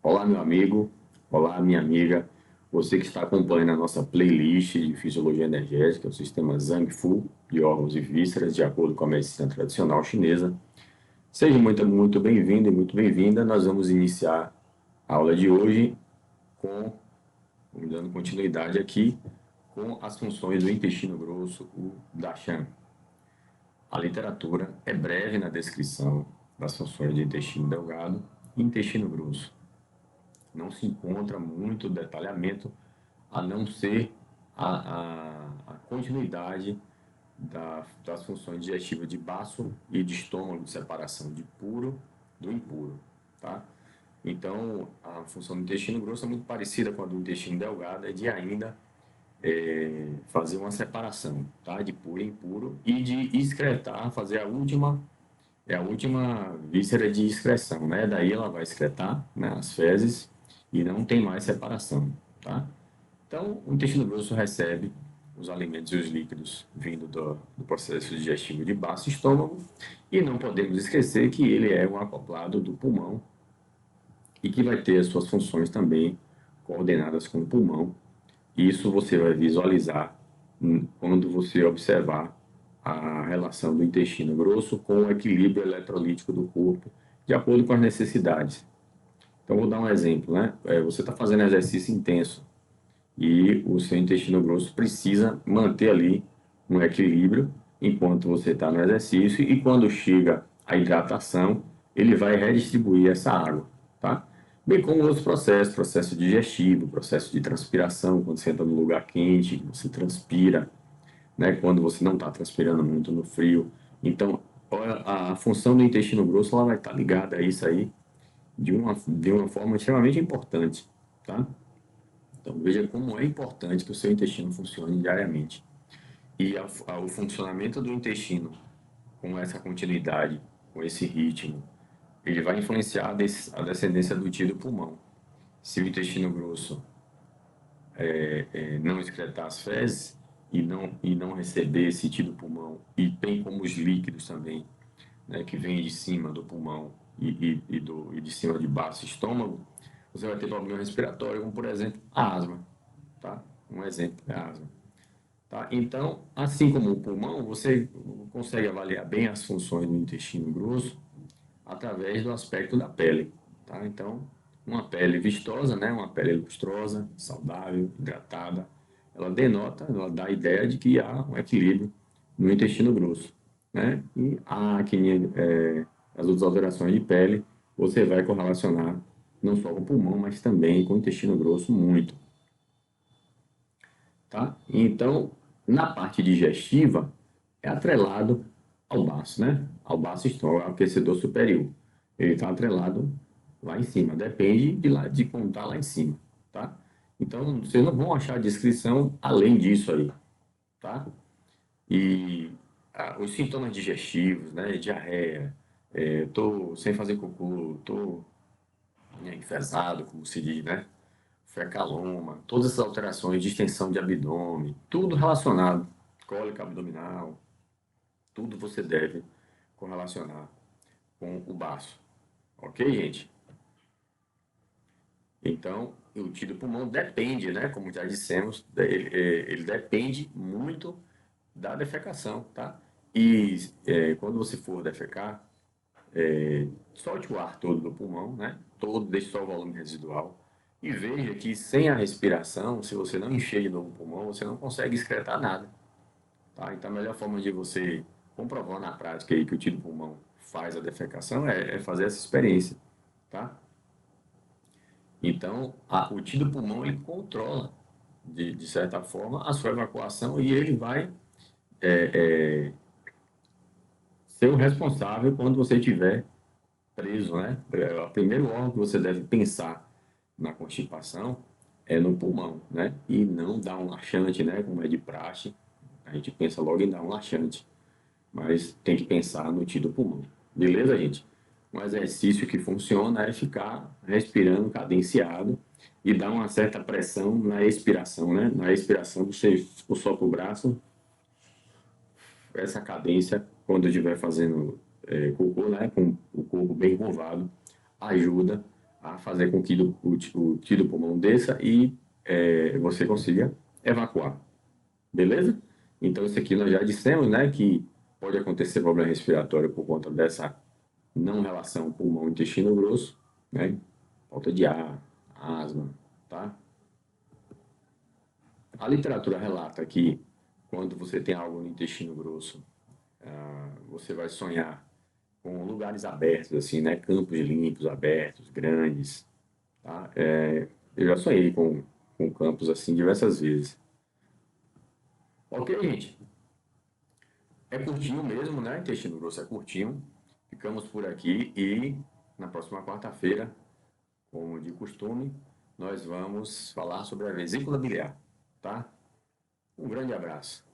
Olá, meu amigo. Olá, minha amiga. Você que está acompanhando a nossa playlist de fisiologia energética, o sistema Zhang Fu de órgãos e vísceras, de acordo com a medicina tradicional chinesa. Seja muito bem-vindo e muito bem-vinda. Nós vamos iniciar a aula de hoje vamos dando continuidade aqui, com as funções do intestino grosso, o Dashan. A literatura é breve na descrição das funções do intestino delgado e intestino grosso. Não se encontra muito detalhamento, a não ser a continuidade das funções digestivas de baço e de estômago, de separação de puro do impuro, tá? Então, a função do intestino grosso é muito parecida com a do intestino delgado, é de ainda fazer uma separação, tá? De puro e impuro e de excretar, fazer a última víscera de excreção, né? Daí ela vai excretar, né, as fezes e não tem mais separação, tá? Então, o intestino grosso recebe os alimentos e os líquidos vindo do processo digestivo de baço estômago e não podemos esquecer que ele é um acoplado do pulmão e que vai ter as suas funções também coordenadas com o pulmão. Isso você vai visualizar quando você observar a relação do intestino grosso com o equilíbrio eletrolítico do corpo, de acordo com as necessidades. Então, vou dar um exemplo, né? Você está fazendo exercício intenso e o seu intestino grosso precisa manter ali um equilíbrio enquanto você está no exercício e quando chega a hidratação, ele vai redistribuir essa água, tá? Bem como outros processos, processo digestivo, processo de transpiração, quando você entra no lugar quente, você transpira, né? Quando você não está transpirando muito no frio. Então, a função do intestino grosso ela vai estar ligada a isso aí de uma forma extremamente importante, tá? Então, veja como é importante que o seu intestino funcione diariamente. E o funcionamento do intestino com essa continuidade, com esse ritmo, ele vai influenciar a descendência do tio do pulmão. Se o intestino grosso não excretar as fezes e não receber esse tio do pulmão, e bem como os líquidos também, né, que vêm de cima do pulmão e de cima de baixo estômago, você vai ter problema respiratório, como por exemplo a asma. Tá? Um exemplo é a asma. Tá? Então, assim como o pulmão, você consegue avaliar bem as funções do intestino grosso através do aspecto da pele. Tá? Então, uma pele vistosa, né? Uma pele lustrosa, saudável, hidratada, ela dá a ideia de que há um equilíbrio no intestino grosso. Né? E a acne, as outras alterações de pele, você vai correlacionar não só com o pulmão, mas também com o intestino grosso muito. Tá? Então, na parte digestiva, é atrelado ao baço, né? Ao baço estômago, ao aquecedor superior. Ele está atrelado lá em cima, depende de como está lá em cima, tá? Então, vocês não vão achar descrição além disso aí, tá? E os sintomas digestivos, né? Diarreia, tô sem fazer cocô, tô enfesado, como se diz, né? Fecaloma, todas essas alterações de extensão de abdômen, tudo relacionado, cólica abdominal, tudo você deve correlacionar com o baço. Ok, gente? Então, o tiro do pulmão depende, né? Como já dissemos, ele depende muito da defecação, tá? E quando você for defecar, solte o ar todo do pulmão, né? Todo, deixe só o volume residual. E veja que sem a respiração, se você não encher de novo o pulmão, você não consegue excretar nada. Tá? Então, a melhor forma de você comprovar na prática aí que o tiro do pulmão faz a defecação é fazer essa experiência. Tá? Então, o tiro do pulmão ele controla, de certa forma, a sua evacuação e ele vai ser o responsável quando você estiver preso, né? O primeiro órgão que você deve pensar na constipação é no pulmão, né? E não dar um laxante, né? Como é de praxe, a gente pensa logo em dar um laxante, mas tem que pensar no tiro do pulmão. Beleza, gente? Um exercício que funciona é ficar respirando cadenciado e dar uma certa pressão na expiração, né? Na expiração, você sopra o braço, essa cadência, quando eu estiver fazendo cocô, né, com o corpo bem curvado, ajuda a fazer com que o tiro do pulmão desça e você consiga evacuar. Beleza? Então, isso aqui nós já dissemos, né, que pode acontecer problema respiratório por conta dessa não relação pulmão-intestino grosso, né? Falta de ar, asma, tá? A literatura relata que quando você tem algo no intestino grosso, você vai sonhar com lugares abertos, assim, né? Campos limpos, abertos, grandes, tá? Eu já sonhei com campos assim diversas vezes. Ok, gente? É curtinho mesmo, né? Intestino grosso é curtinho. Ficamos por aqui e na próxima quarta-feira, como de costume, nós vamos falar sobre a vesícula biliar, tá? Um grande abraço.